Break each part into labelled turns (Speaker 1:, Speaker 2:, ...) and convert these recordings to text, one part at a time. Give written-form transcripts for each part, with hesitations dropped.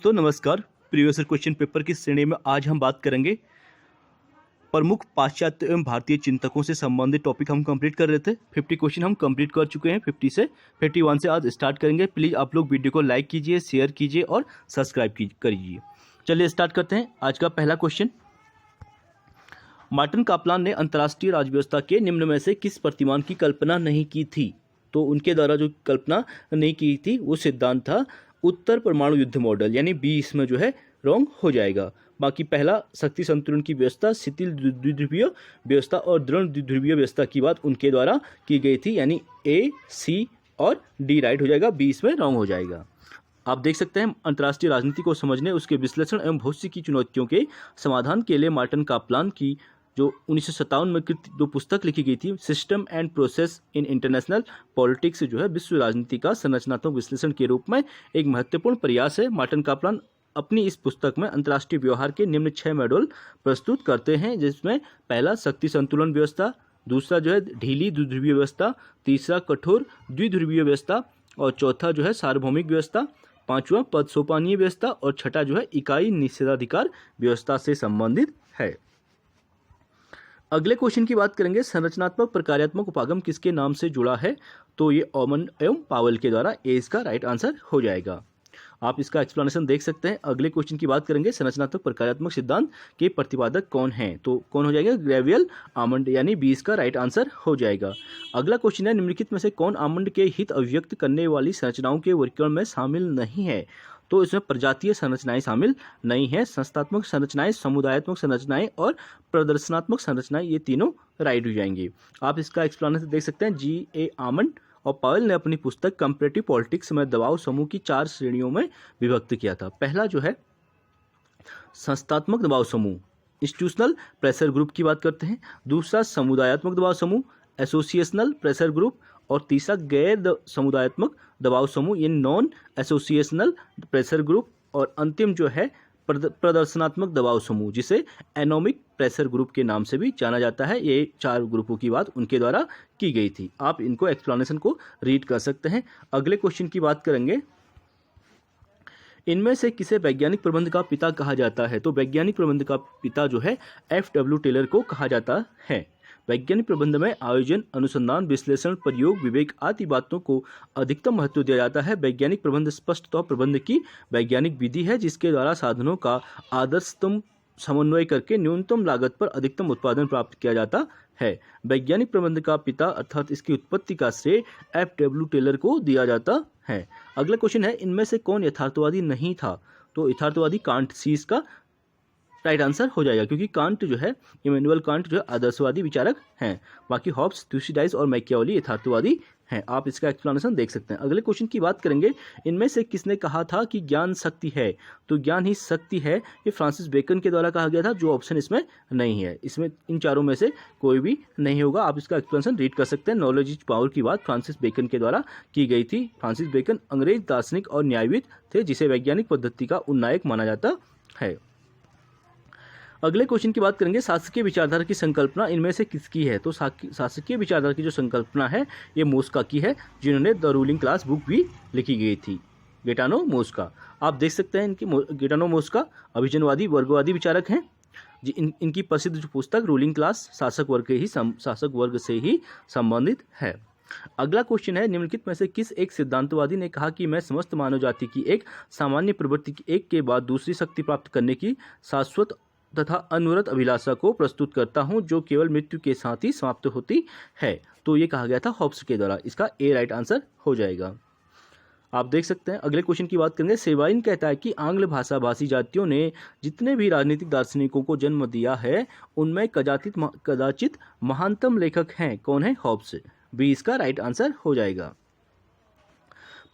Speaker 1: दोस्तों नमस्कार। Previous question paper की श्रेणी में आज हम बात करेंगे प्रमुख पाश्चात्य एवं भारतीय चिंतकों से संबंधित टॉपिक हम कंप्लीट कर रहे थे। 50 क्वेश्चन हम कंप्लीट कर चुके हैं। 50 से 51 से आज स्टार्ट करेंगे। प्लीज़ आप लोग वीडियो को लाइक कीजिए, शेयर कीजिए और सब्सक्राइब करिए। चलिए स्टार्ट करते हैं। आज का पहला क्वेश्चन, मार्टिन कापलान ने अंतर्राष्ट्रीय राजव्यवस्था के निम्न में से किस प्रतिमान की कल्पना नहीं की थी? तो उनके द्वारा जो कल्पना नहीं की थी वो सिद्धांत था उत्तर परमाणु युद्ध मॉडल, यानी बी इसमें जो है रॉन्ग हो जाएगा। बाकी पहला शक्ति संतुलन की व्यवस्था, शिथिल द्विध्रुवीय व्यवस्था और दृढ़ द्विध्रुवीय व्यवस्था की बात उनके द्वारा की गई थी, यानी ए, सी और डी राइट हो जाएगा, बी इसमें रॉन्ग हो जाएगा। आप देख सकते हैं अंतर्राष्ट्रीय राजनीति को समझने, उसके विश्लेषण एवं भविष्य की चुनौतियों के समाधान के लिए मार्टिन कापलान की जो 1957 में जो पुस्तक लिखी गई थी, system and process in international politics, जो है विश्व राजनीति का संरचनात्मक विश्लेषण के रूप में एक महत्वपूर्ण प्रयास है। मार्टिन कापलान अपनी इस पुस्तक में अंतर्राष्ट्रीय व्यवहार के निम्न 6 मॉडल प्रस्तुत करते हैं, जिसमें पहला शक्ति संतुलन व्यवस्था, दूसरा जो है ढीली द्विध्रुवीय व्यवस्था, तीसरा कठोर द्विध्रुवीय व्यवस्था और चौथा जो है सार्वभौमिक व्यवस्था, पांचवा पद सोपानीय व्यवस्था और छठा जो है इकाई निषेधाधिकार व्यवस्था से संबंधित है। अगले क्वेश्चन की बात करेंगे, संरचनात्मक प्रकार्यात्मक उपागम किसके नाम से जुड़ा है? तो ये ऑमन एवं पावेल के द्वारा, ए इसका राइट आंसर हो जाएगा। आप इसका एक्सप्लेनेशन देख सकते हैं। अगले क्वेश्चन की बात करेंगे, संरचनात्मक प्रकार्यात्मक सिद्धांत के प्रतिपादक कौन हैं? तो कौन हो जाएगा? ग्रेवियल आमंड, यानी बी इसका राइट आंसर हो जाएगा। अगला क्वेश्चन है, निम्नलिखित में से कौन आमंड के हित अभिव्यक्त करने वाली संरचनाओं के वर्गीकरण में शामिल नहीं है? तो इसमें प्रजातीय संरचनाएं शामिल नहीं है। संस्थात्मक संरचनाएं, समुदायात्मक संरचनाएं और प्रदर्शनात्मक संरचनाएं, ये तीनों राइट हो जाएंगी। आप इसका एक्सप्लेनेशन देख सकते हैं। G.A. आमंड और पावेल ने अपनी पुस्तक कंपैरेटिव पॉलिटिक्स में दबाव समूह की 4 श्रेणियों में विभक्त किया था। पहला जो है संस्थात्मक दबाव समूह, इंस्टीट्यूशनल प्रेशर ग्रुप की बात करते हैं। दूसरा समुदायात्मक दबाव समूह, एसोसिएशनल प्रेशर ग्रुप और तीसरा गैर समुदायात्मक दबाव समूह, ये नॉन एसोसिएशनल प्रेशर ग्रुप और अंतिम जो है प्रदर्शनात्मक दबाव समूह, जिसे एनोमिक प्रेशर ग्रुप के नाम से भी जाना जाता है। ये 4 ग्रुपों की बात उनके द्वारा की गई थी। आप इनको एक्सप्लेनेशन को रीड कर सकते हैं। अगले क्वेश्चन की बात करेंगे, इनमें से किसे वैज्ञानिक प्रबंध का पिता कहा जाता है? तो वैज्ञानिक प्रबंध का पिता जो है F.W. टेलर को कहा जाता है। वैज्ञानिक प्रबंध में आयोजन, अनुसंधान, विश्लेषण, प्रयोग, विवेक आदि बातों को अधिकतम महत्व दिया जाता है। वैज्ञानिक प्रबंध स्पष्टतः प्रबंध की वैज्ञानिक विधि है, जिसके द्वारा साधनों का आदर्शतम समन्वय करके न्यूनतम लागत पर अधिकतम उत्पादन प्राप्त किया जाता है। वैज्ञानिक प्रबंध का पिता अर्थात इसकी उत्पत्ति का श्रेय F.W. टेलर को दिया जाता है। अगला क्वेश्चन है, इनमें से कौन यथार्थवादी नहीं था? तो यथार्थवादी कांट, सी इसका राइट आंसर हो जाएगा, क्योंकि कांट जो है, इमैनुअल कांट जो है आदर्शवादी विचारक हैं। बाकी हॉब्स, थ्यूसिडाइज और मैकियावेली यथार्थवादी हैं। आप इसका एक्सप्लेनेशन देख सकते हैं। अगले क्वेश्चन की बात करेंगे, इनमें से किसने कहा था कि ज्ञान शक्ति है? तो ज्ञान ही शक्ति है, ये फ्रांसिस बेकन के द्वारा कहा गया था, जो ऑप्शन इसमें नहीं है। इसमें इन चारों में से कोई भी नहीं होगा। आप इसका एक्सप्लेनेशन रीड कर सकते हैं। नॉलेज इज पावर की बात फ्रांसिस बेकन के द्वारा की गई थी। फ्रांसिस बेकन अंग्रेज दार्शनिक और न्यायविद थे, जिसे वैज्ञानिक पद्धति का उन्नायक माना जाता है। अगले क्वेश्चन की बात करेंगे, शासकीय विचारधारा की संकल्पना इनमें से किसकी है? तो शासकीय विचारधारा की जो संकल्पना है ये मोस्का की है, जिन्होंने द रूलिंग क्लास बुक भी लिखी गई थी, गेटानो मोस्का। आप देख सकते हैं इनकी गेटानो मोस्का अभिजनवादी वर्गवादी विचारक हैं। इनकी प्रसिद्ध जो पुस्तक रूलिंग क्लास शासक वर्ग से ही संबंधित है। अगला क्वेश्चन है, निम्नलिखित में से किस एक सिद्धांतवादी ने कहा कि मैं समस्त मानव जाति की एक सामान्य प्रवृत्ति की एक के बाद दूसरी शक्ति प्राप्त करने की शाश्वत तथा अनवरत अभिलाषा को प्रस्तुत करता हूं, जो केवल मृत्यु के साथ ही समाप्त होती है? तो ये कहा गया था हॉब्स के द्वारा। इसका ए राइट आंसर हो जाएगा। आप देख सकते हैं। अगले क्वेश्चन की बात करेंगे, सेवाइन कहता है कि आंग्ल भाषा भाषी जातियों ने जितने भी राजनीतिक दार्शनिकों को जन्म दिया है, उनमें कदाचित महानतम लेखक हैं। कौन है? हॉब्स। बी इसका राइट आंसर हो जाएगा।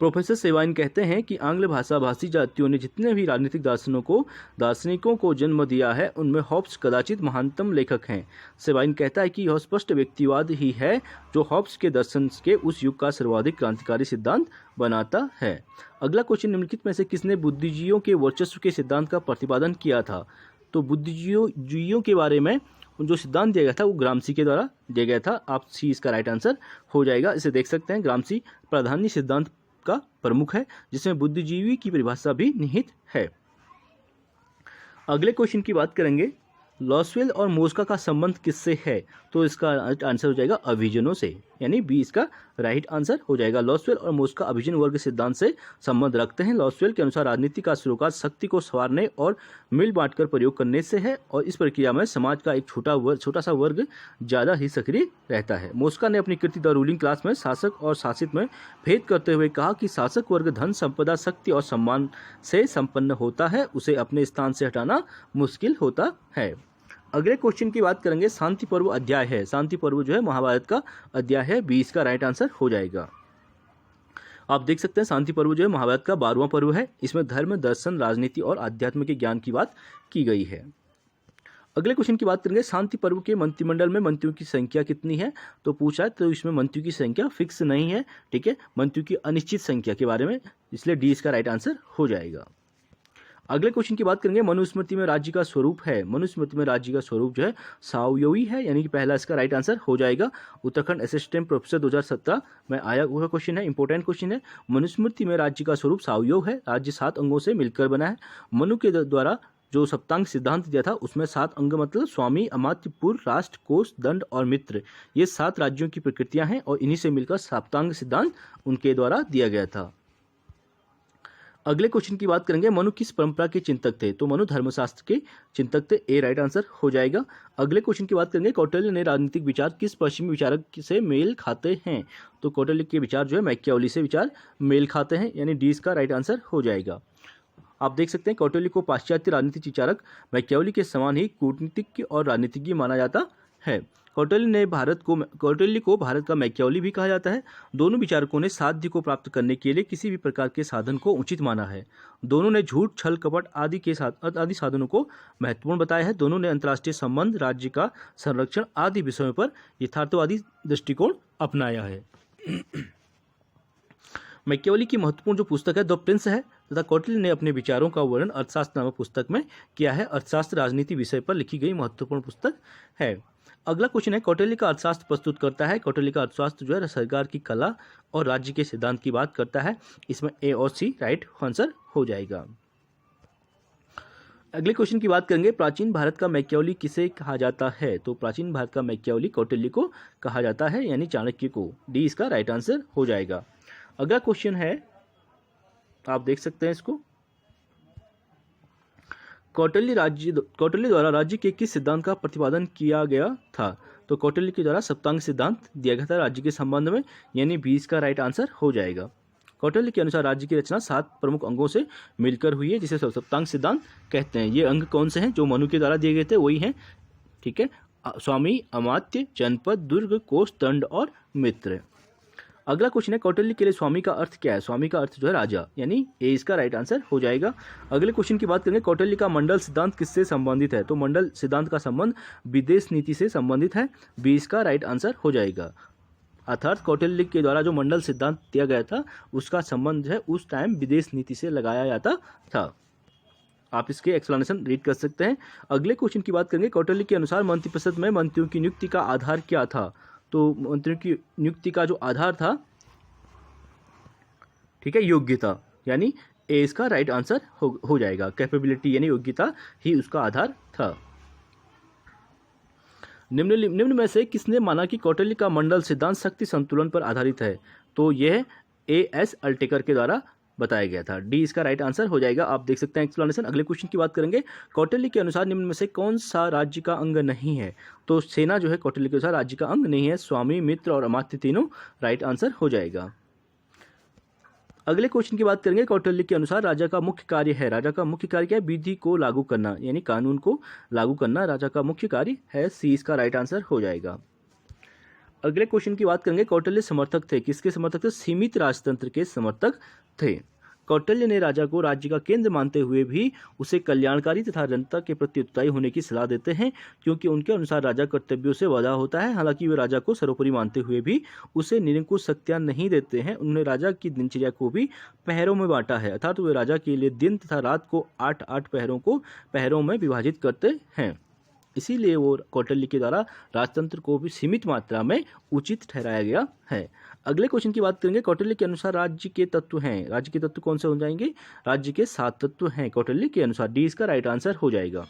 Speaker 1: प्रोफेसर सेवाइन कहते हैं कि आंग्ल भाषा भाषी जातियों ने जितने भी राजनीतिक दार्शनिकों को जन्म दिया है, उनमें हॉब्स कदाचित महानतम लेखक हैं। सेवाइन कहता है कि यह स्पष्ट व्यक्तिवाद ही है जो हॉब्स के दर्शन के उस युग का सर्वाधिक क्रांतिकारी सिद्धांत बनाता है। अगला क्वेश्चन, निम्नलिखित में से किसने बुद्धिजीवियों के वर्चस्व के सिद्धांत का प्रतिपादन किया था? तो बुद्धिजीवियों के बारे में जो सिद्धांत दिया गया था वो ग्रामसी के द्वारा दिया गया था। आप सी इसका राइट आंसर हो जाएगा। इसे देख सकते हैं। ग्रामसी प्राधान्य सिद्धांत का प्रमुख है, जिसमें बुद्धिजीवी की परिभाषा भी निहित है। अगले क्वेश्चन की बात करेंगे, लॉसवेल और मोस्का का संबंध किससे है? तो इसका आंसर हो जाएगा अभिजनों से, यानी बी इसका राइट आंसर हो जाएगा। लॉसवेल और मोस्का अभिजन वर्ग सिद्धांत से संबंध रखते हैं। लॉसवेल के अनुसार राजनीति का शुरुआत शक्ति को संवारने और मिल बांटकर प्रयोग करने से है, और इस प्रक्रिया में समाज का एक छोटा सा वर्ग ज़्यादा ही सक्रिय रहता है। मोस्का ने अपनी कृति द रूलिंग क्लास में शासक और शासित में भेद करते हुए कहा कि शासक वर्ग धन संपदा शक्ति और सम्मान से संपन्न होता है, उसे अपने स्थान से हटाना मुश्किल होता है। अगले क्वेश्चन की बात करेंगे, शांति पर्व अध्याय है। शांति पर्व जो है महाभारत का अध्याय है, 20 का राइट आंसर हो जाएगा। आप देख सकते हैं शांति पर्व जो है महाभारत का 12वां पर्व है। इसमें धर्म, दर्शन, राजनीति और अध्यात्म के ज्ञान की बात की गई है। अगले क्वेश्चन की बात करेंगे, शांति पर्व के मंत्रिमंडल में मंत्रियों की संख्या कितनी है? तो पूछा है, तो इसमें मंत्रियों की संख्या फिक्स नहीं है, ठीक है, मंत्रियों की अनिश्चित संख्या के बारे में, इसलिए डी इसका राइट आंसर हो जाएगा। अगले क्वेश्चन की बात करेंगे, मनुस्मृति में राज्य का स्वरूप है। मनुस्मृति में राज्य का स्वरूप जो है सावयवी है, यानी कि पहला इसका राइट आंसर हो जाएगा। उत्तराखंड असिस्टेंट प्रोफेसर 2017 में आया हुआ क्वेश्चन है, इंपॉर्टेंट क्वेश्चन है। मनुस्मृति में राज्य का स्वरूप सावयव है। राज्य 7 अंगों से मिलकर बना है। मनु के द्वारा जो सप्तांग सिद्धांत दिया था उसमें 7 अंग मतलब स्वामी, अमात्य, पुर, राष्ट्र, कोष, दंड और मित्र, ये 7 राज्यों की प्रकृतियां हैं, और इन्हीं से मिलकर सप्तांग सिद्धांत उनके द्वारा दिया गया था। अगले क्वेश्चन की बात करेंगे, मनु किस परंपरा के चिंतक थे? तो मनु धर्मशास्त्र के चिंतक थे, ए राइट आंसर हो जाएगा। अगले क्वेश्चन की बात करेंगे, कौटिल्य ने राजनीतिक विचार किस पश्चिमी विचारक से मेल खाते हैं? तो कौटिल्य के विचार जो है मैकियावेली से विचार मेल खाते हैं, यानी डी इसका राइट आंसर हो जाएगा। आप देख सकते हैं कौटिल्य को पाश्चात्य राजनीतिक विचारक मैकियावेली के समान ही कूटनीतिज्ञ और राजनीतिज्ञ माना जाता है। कौटिल्य को भारत का मैकियावेली भी कहा जाता है। दोनों विचारकों ने साध्य को प्राप्त करने के लिए किसी भी प्रकार के साधन को उचित माना है। दोनों ने झूठ, छल, कपट आदि साधनों को महत्वपूर्ण बताया है। दोनों ने अंतर्राष्ट्रीय संबंध, राज्य का संरक्षण आदि विषयों पर यथार्थवादी दृष्टिकोण अपनाया है। मैकियावेली की महत्वपूर्ण जो पुस्तक है द प्रिंस है, तथा कौटिल्य ने अपने विचारों का वर्णन अर्थशास्त्र नामक पुस्तक में किया है। अर्थशास्त्र राजनीति विषय पर लिखी गई महत्वपूर्ण पुस्तक है। अगला क्वेश्चन है, कौटिल्य का अर्थशास्त्र प्रस्तुत करता है। कौटिल्य का अर्थशास्त्र जो है सरकार की कला और राज्य के सिद्धांत की बात करता है। इसमें ए और सी राइट आंसर हो जाएगा। अगले क्वेश्चन की बात करेंगे, प्राचीन भारत का मैकियावेली किसे कहा जाता है? तो प्राचीन भारत का मैकियावेली कौटिल्य को कहा जाता है, यानी चाणक्य को। डी इसका राइट आंसर हो जाएगा। अगला क्वेश्चन है, आप देख सकते हैं इसको, कौटिल्य द्वारा राज्य के किस सिद्धांत का प्रतिपादन किया गया था? तो कौटिल्य के द्वारा सप्तांग सिद्धांत दिया गया था राज्य के संबंध में, यानी 20 का राइट आंसर हो जाएगा। कौटिल्य के अनुसार राज्य की रचना 7 प्रमुख अंगों से मिलकर हुई है, जिसे सप्तांग सिद्धांत कहते हैं। ये अंग कौन से हैं? जो मनु के द्वारा दिए गए थे वही हैं, ठीक है, स्वामी, अमात्य, जनपद, दुर्ग, कोष, दंड और मित्र। अगला क्वेश्चन है, कौटिल्य के लिए स्वामी का अर्थ क्या है? स्वामी का अर्थ जो है राजा, यानी ए इसका राइट आंसर हो जाएगा। अगले क्वेश्चन की बात करेंगे, कौटिल्य का मंडल सिद्धांत किससे संबंधित है? तो मंडल सिद्धांत का संबंध विदेश नीति से संबंधित है। 20 का राइट आंसर हो जाएगा। अर्थात कौटिल्य के द्वारा जो मंडल सिद्धांत दिया गया था उसका संबंध है उस टाइम विदेश नीति से लगाया जाता था। आप इसके एक्सप्लेनेशन रीड कर सकते हैं। अगले क्वेश्चन की बात करेंगे, कौटिल्य के अनुसार मंत्रिपरिषद में मंत्रियों की नियुक्ति का आधार क्या था? तो मंत्रियों की नियुक्ति का जो आधार था, ठीक है, योग्यता, यानी ए इसका राइट आंसर हो जाएगा। कैपेबिलिटी यानी योग्यता ही उसका आधार था। निम्न में से किसने माना कि कौटिल्य का मंडल सिद्धांत शक्ति संतुलन पर आधारित है? तो यह ए.एस. अल्टेकर के द्वारा बताया गया था। डी इसका राइट आंसर हो जाएगा। आप देख सकते हैं एक्सप्लेनेशन। अगले क्वेश्चन की बात करेंगे, कौटिल्य के अनुसार निम्न में से कौन सा राज्य का अंग नहीं है? तो सेना जो है कौटिल्य के अनुसार राज्य का अंग नहीं है। स्वामी, मित्र और अमात्य तीनों राइट आंसर हो जाएगा। अगले क्वेश्चन की बात करेंगे, कौटिल्य के अनुसार राजा का मुख्य कार्य है। राजा का मुख्य कार्य क्या है? विधि को लागू करना, यानी कानून को लागू करना राजा का मुख्य कार्य है। सी इसका राइट आंसर हो जाएगा। अगले क्वेश्चन की बात करेंगे, कौटिल्य समर्थक थे। किसके समर्थक थे? सीमित राजतंत्र के समर्थक थे। कौटिल्य ने राजा को राज्य का केंद्र मानते हुए भी उसे कल्याणकारी तथा जनता के प्रति उत्तरदायी होने की सलाह देते हैं, क्योंकि उनके अनुसार राजा कर्तव्यों से वादा होता है। हालांकि वे राजा को सर्वोपरि मानते हुए भी उसे निरंकुश शक्तियां नहीं देते हैं। उन्होंने राजा की दिनचर्या को भी पहरों में बांटा है, अर्थात वे राजा के लिए दिन तथा रात को 8-8 पहरों में विभाजित करते हैं। इसीलिए वो कौटिल्य के द्वारा राजतंत्र को भी सीमित मात्रा में उचित ठहराया गया है। अगले क्वेश्चन की बात करेंगे, कौटिल्य के अनुसार राज्य के तत्व हैं। राज्य के तत्व कौन से हो जाएंगे? राज्य के 7 तत्व हैं कौटिल्य के अनुसार। डी इसका राइट आंसर हो जाएगा।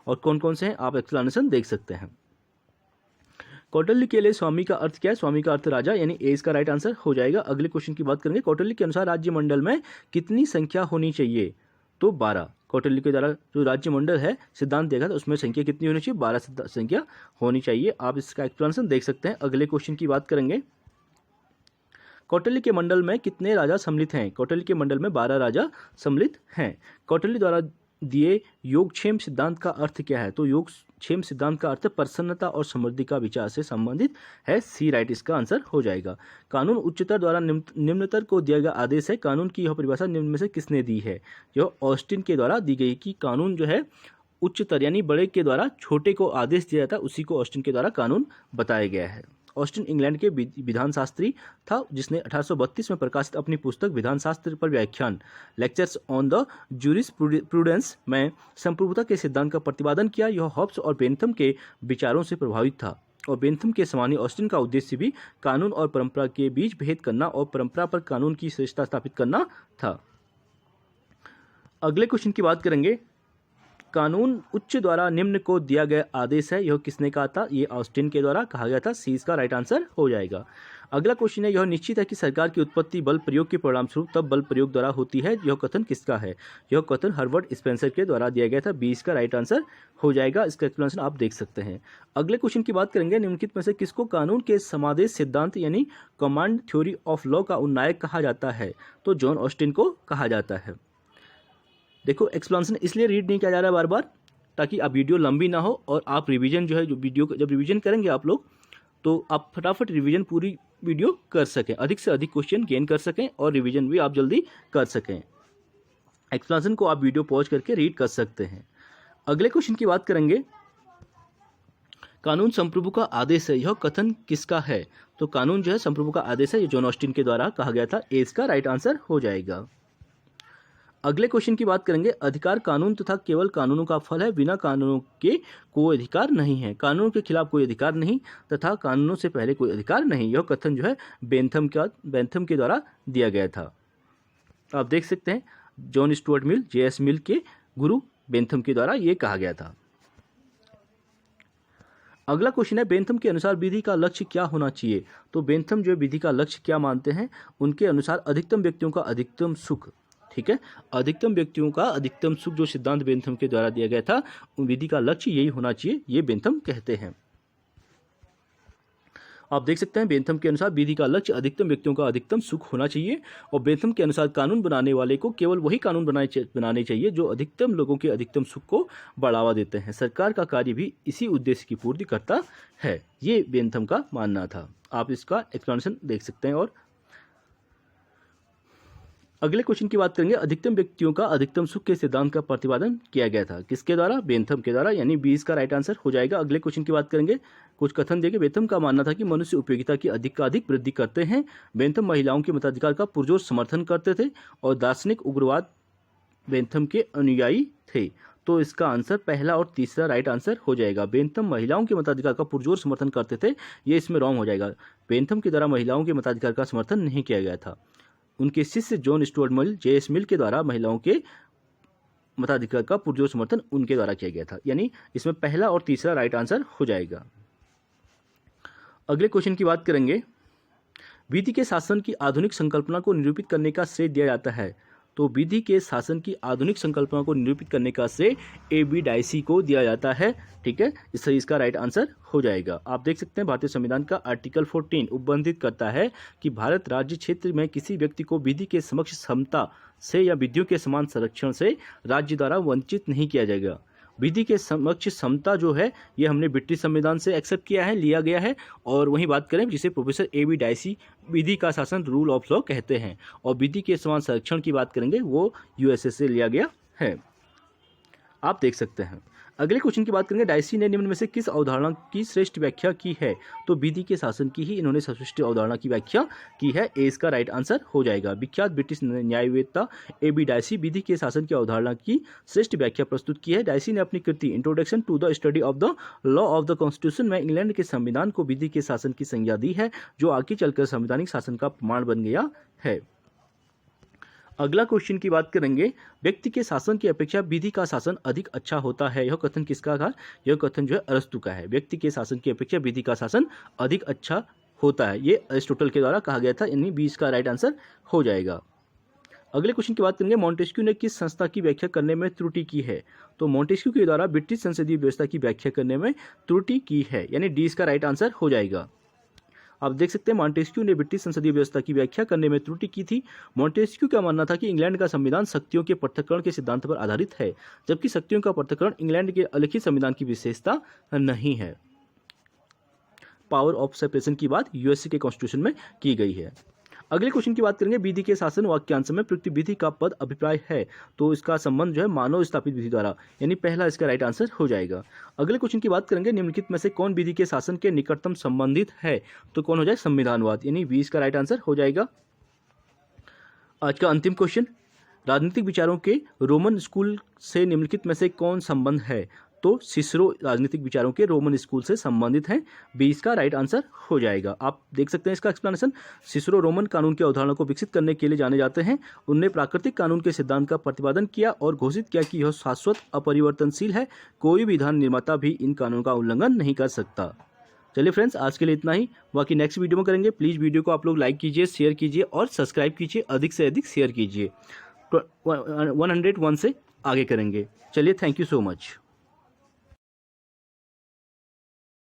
Speaker 1: और कौन कौन से हैं आप एक्सप्लेनेशन देख सकते हैं। कौटिल्य के लिए स्वामी का अर्थ क्या है? स्वामी का अर्थ राजा, यानी ए इसका राइट आंसर हो जाएगा। अगले क्वेश्चन की बात करेंगे, कौटिल्य के अनुसार राज्य मंडल में कितनी संख्या होनी चाहिए? तो 12। कौटिल्य के द्वारा जो राज्य मंडल है सिद्धांत देखा था उसमें संख्या कितनी होनी चाहिए? 12 संख्या होनी चाहिए। आप इसका एक्सप्लेनेशन देख सकते हैं। अगले क्वेश्चन की बात करेंगे, कौटिल्य के मंडल में कितने राजा सम्मिलित हैं? कौटिल्य के मंडल में 12 राजा सम्मिलित हैं। कौटिल्य द्वारा दिए योगक्षेम सिद्धांत का अर्थ क्या है? तो योगक्षेम सिद्धांत का अर्थ प्रसन्नता और समृद्धि का विचार से संबंधित है। सी राइट इसका आंसर हो जाएगा। कानून उच्चतर द्वारा निम्नतर को दिया गया आदेश है। कानून की यह परिभाषा निम्न में से किसने दी है? यह ऑस्टिन के द्वारा दी गई कि कानून जो है उच्चतर यानी बड़े के द्वारा छोटे को आदेश दिया जाता है, उसी को ऑस्टिन के द्वारा कानून बताया गया है। ऑस्टिन इंग्लैंड के विधान शास्त्री था, जिसने 1832 में प्रकाशित अपनी पुस्तक विधान शास्त्र पर व्याख्यान लेक्चर्स ऑन द जूरिस्प्रूडेंस में संप्रभुता के सिद्धांत का प्रतिपादन किया। यह हॉब्स और बेंथम के विचारों से प्रभावित था और बेंथम के समान ही ऑस्टिन का उद्देश्य भी कानून और परंपरा के बीच भेद करना और परंपरा पर कानून की श्रेष्ठता स्थापित करना था। अगले क्वेश्चन की बात करेंगे, कानून उच्च द्वारा निम्न को दिया गया आदेश है, यह किसने कहा था? ये ऑस्टिन के द्वारा कहा गया था। सी इसका राइट आंसर हो जाएगा। अगला क्वेश्चन है, यह निश्चित है कि सरकार की उत्पत्ति बल प्रयोग के परिणाम स्वरूप तब बल प्रयोग द्वारा होती है। यह कथन किसका है? यह कथन हर्बर्ट स्पेंसर के द्वारा दिया गया था। बी इसका राइट आंसर हो जाएगा। इसका एक्सप्लेनेशन आप देख सकते हैं। अगले क्वेश्चन की बात करेंगे, निम्नलिखित में से किसको कानून के समादेश सिद्धांत यानी कमांड थ्योरी ऑफ लॉ का उन्नायक कहा जाता है? तो जॉन ऑस्टिन को कहा जाता है। देखो एक्सप्लेनेशन इसलिए रीड नहीं किया जा रहा है बार बार ताकि आप वीडियो लंबी ना हो और आप रिवीजन जो है जो वीडियो जब रिवीजन करेंगे आप लोग तो आप फटाफट रिवीजन पूरी वीडियो कर सकें, अधिक से अधिक क्वेश्चन गेन कर सकें और रिवीजन भी आप जल्दी कर सकें। एक्सप्लेनेशन को आप वीडियो पॉज करके रीड कर सकते हैं। अगले क्वेश्चन की बात करेंगे, कानून संप्रभु का आदेश है, यह कथन किसका है? तो कानून जो है संप्रभु का आदेश है, ये जॉन ऑस्टिन के द्वारा कहा गया था। ए इसका राइट आंसर हो जाएगा। अगले क्वेश्चन की बात करेंगे, अधिकार कानून तथा केवल कानूनों का फल है, बिना कानूनों के कोई अधिकार नहीं है। कानूनों के खिलाफ कोई अधिकार नहीं तथा कानूनों से पहले कोई अधिकार नहीं। यह कथन जो है बेंथम के द्वारा दिया गया था। आप देख सकते हैं जॉन स्टुअर्ट मिल जे.एस. मिल के गुरु बेंथम के द्वारा यह कहा गया था। अगला क्वेश्चन है, बेंथम के अनुसार विधि का लक्ष्य क्या होना चाहिए? तो बेंथम जो विधि का लक्ष्य क्या मानते हैं? उनके अनुसार अधिकतम व्यक्तियों का अधिकतम सुख। ठीक है, अधिकतम व्यक्तियों का अधिकतम सुख जो सिद्धांत बेंथम के द्वारा दिया गया था, उन विधि का लक्ष्य यही होना चाहिए, ये बेंथम कहते हैं। आप देख सकते हैं बेंथम के अनुसार विधि का लक्ष्य अधिकतम व्यक्तियों का अधिकतम सुख होना चाहिए और बेंथम के अनुसार कानून बनाने वाले को केवल वही कानून बनाने चाहिए जो अधिकतम लोगों के अधिकतम सुख को बढ़ावा देते हैं। सरकार का कार्य भी इसी उद्देश्य की पूर्ति करता है, ये बेंथम का मानना था। आप इसका एक्सप्लेनेशन देख सकते हैं। और अगले क्वेश्चन की बात करेंगे, अधिकतम व्यक्तियों का अधिकतम सुख के सिद्धांत का प्रतिपादन किया गया था, किसके द्वारा? बेंथम के द्वारा, यानी 20 का राइट आंसर हो जाएगा। अगले क्वेश्चन की बात करेंगे, कुछ कथन देंगे। बेंथम का मानना था कि मनुष्य उपयोगिता की अधिक वृद्धि करते हैं। बेंथम महिलाओं के मताधिकार का पुरजोर समर्थन करते थे और दार्शनिक उग्रवाद बेंथम के अनुयायी थे। तो इसका आंसर पहला और तीसरा राइट आंसर हो जाएगा। बेंथम महिलाओं के मताधिकार का पुरजोर समर्थन करते थे, ये इसमें रॉन्ग हो जाएगा। बेंथम के द्वारा महिलाओं के मताधिकार का समर्थन नहीं किया गया था। उनके शिष्य जॉन स्टुअर्ट मिल जे.एस. मिल के द्वारा महिलाओं के मताधिकार का पुरजोर समर्थन उनके द्वारा किया गया था, यानी इसमें पहला और तीसरा राइट आंसर हो जाएगा। अगले क्वेश्चन की बात करेंगे, विधि के शासन की आधुनिक संकल्पना को निरूपित करने का श्रेय दिया जाता है। तो विधि के शासन की आधुनिक संकल्पना को निरूपित करने का श्रेय ए.बी. डाइसी को दिया जाता है। ठीक है, इसका राइट आंसर हो जाएगा। आप देख सकते हैं भारतीय संविधान का आर्टिकल 14 उपबंधित करता है कि भारत राज्य क्षेत्र में किसी व्यक्ति को विधि के समक्ष क्षमता से या विधियों के समान संरक्षण से राज्य द्वारा वंचित नहीं किया जाएगा। विधि के समक्ष समता जो है ये हमने ब्रिटिश संविधान से एक्सेप्ट किया है, लिया गया है। और वहीं बात करें जिसे प्रोफेसर ए.बी. डाइसी विधि का शासन रूल ऑफ लॉ कहते हैं, और विधि के समान संरक्षण की बात करेंगे वो यूएसए से लिया गया है। आप देख सकते हैं। अगले क्वेश्चन की बात करेंगे, डाइसी ने निम्न में से किस अवधारणा की श्रेष्ठ व्याख्या की है? तो विधि के शासन की ही इन्होंने सर्वश्रेष्ठ अवधारणा की व्याख्या की है। ए इसका राइट आंसर हो जाएगा। विख्यात ब्रिटिश न्यायवेत्ता ए.बी. डाइसी विधि के शासन की अवधारणा की श्रेष्ठ व्याख्या प्रस्तुत की है। डाइसी ने अपनी कृति introduction to the study of the law of the constitution में इंग्लैंड के संविधान को विधि के शासन की संज्ञा दी है, जो आगे चलकर संवैधानिक शासन का प्रमाण बन गया है। अगला क्वेश्चन की बात करेंगे, व्यक्ति के शासन की अपेक्षा विधि का शासन अधिक अच्छा होता है। यह कथन किसका था? यह कथन जो है अरस्तु का है। व्यक्ति के शासन की अपेक्षा विधि का शासन अधिक अच्छा होता है, ये अरिस्टोटल के द्वारा कहा गया था, यानी 20 का राइट आंसर हो जाएगा। अगले क्वेश्चन की बात करेंगे, मॉन्टेस्क्यू ने किस संस्था की व्याख्या करने में त्रुटि की है? तो मॉन्टेस्क्यू के द्वारा ब्रिटिश संसदीय व्यवस्था की व्याख्या करने में त्रुटि की है, यानी डी इसका राइट आंसर हो जाएगा। आप देख सकते हैं मॉन्टेस्क्यू ने ब्रिटिश संसदीय व्यवस्था की व्याख्या करने में त्रुटि की थी। मॉन्टेस्क्यू का मानना था कि इंग्लैंड का संविधान शक्तियों के पृथक्करण के सिद्धांत पर आधारित है, जबकि शक्तियों का पृथक्करण इंग्लैंड के अलिखित संविधान की विशेषता नहीं है। पावर ऑफ सेपरेशन की बात यूएसए के कॉन्स्टिट्यूशन में की गई है। अगले क्वेश्चन की बात करेंगे, विधि के शासन वाक्यांश में प्रयुक्त विधि का पद अभिप्राय है। तो इसका संबंध जो है मानव स्थापित विधि द्वारा, यानी पहला इसका राइट आंसर हो जाएगा। अगले क्वेश्चन की बात करेंगे, निम्नलिखित में से कौन विधि के शासन के निकटतम संबंधित है? तो कौन हो जाए? संविधानवाद, यानी 20 का राइट आंसर हो जाएगा। आज का अंतिम क्वेश्चन, राजनीतिक विचारों के रोमन स्कूल से निम्नलिखित में से कौन संबंध है? तो सिसरो राजनीतिक विचारों के रोमन स्कूल से संबंधित हैं। 20 का राइट आंसर हो जाएगा। आप देख सकते हैं इसका एक्सप्लेनेशन। सिसरो रोमन कानून की अवधारणा को विकसित करने के लिए जाने जाते हैं। उन्होंने प्राकृतिक कानून के सिद्धांत का प्रतिपादन किया और घोषित किया कि यह शाश्वत अपरिवर्तनशील है, कोई भी विधान निर्माता भी इन कानूनों का उल्लंघन नहीं कर सकता। चलिए फ्रेंड्स, आज के लिए इतना ही, बाकी नेक्स्ट वीडियो में करेंगे। प्लीज़ वीडियो को आप लोग लाइक कीजिए, शेयर कीजिए और सब्सक्राइब कीजिए, अधिक से अधिक शेयर कीजिए। 101 से आगे करेंगे। चलिए, थैंक यू सो मच।